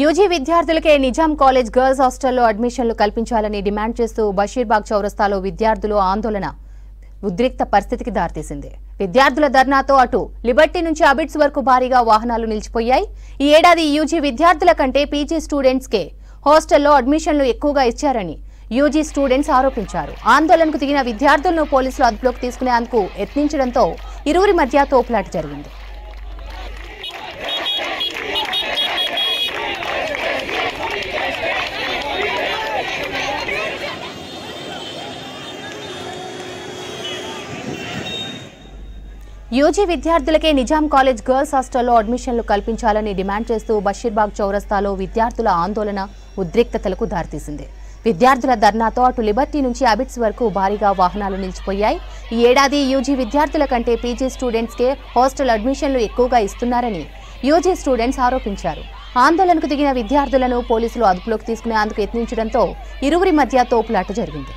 UG విద్యార్థులకే Nizam college girls హాస్టల్లో అడ్మిషన్లు కల్పించాలని డిమాండ్ చేస్తూ బషీర్బాగ్ చౌరస్తాలో విద్యార్థులు ఆందోళన ఉద్రిక్త పరిస్థితికి దారితీసింది. విద్యార్థుల ధర్నాతో అటు లిబర్టీ నుంచి అబిడ్స్ వరకు భారీగా వాహనాలు నిలిచిపోయాయి. ఈ ఏడాది యూజీ విద్యార్థుల కంటే పీజీ స్టూడెంట్స్కే హాస్టల్లో అడ్మిషన్లు ఎక్కువగా ఇచ్చారని యూజీ స్టూడెంట్స్ ఆరోపించారు. ఆందోళనకు దిగిన విద్యార్థులను పోలీసులు అదుపులోకి తీసుకునేందుకు యత్నించడంతో ఇరువురి మధ్య తోపులాట జరిగింది. యూజీ విద్యార్థులకే నిజాం కాలేజ్ గర్ల్స్ హాస్టల్లో అడ్మిషన్లు కల్పించాలని డిమాండ్ చేస్తూ బషీర్బాగ్ చౌరస్తాలో విద్యార్థుల ఆందోళన ఉద్రిక్తతలకు దారితీసింది. విద్యార్థుల ధర్నాతో అటు లిబర్టీ నుంచి అబిడ్స్ వరకు భారీగా వాహనాలు నిలిచిపోయాయి. ఈ ఏడాది యూజీ విద్యార్థుల కంటే పీజీ స్టూడెంట్స్కే హాస్టల్ అడ్మిషన్లు ఎక్కువగా ఇస్తున్నారని యూజీ స్టూడెంట్స్ ఆరోపించారు. ఆందోళనకు దిగిన విద్యార్థులను పోలీసులు అదుపులోకి తీసుకునేందుకు యత్నించడంతో ఇరువురి మధ్య తోపులాట జరిగింది.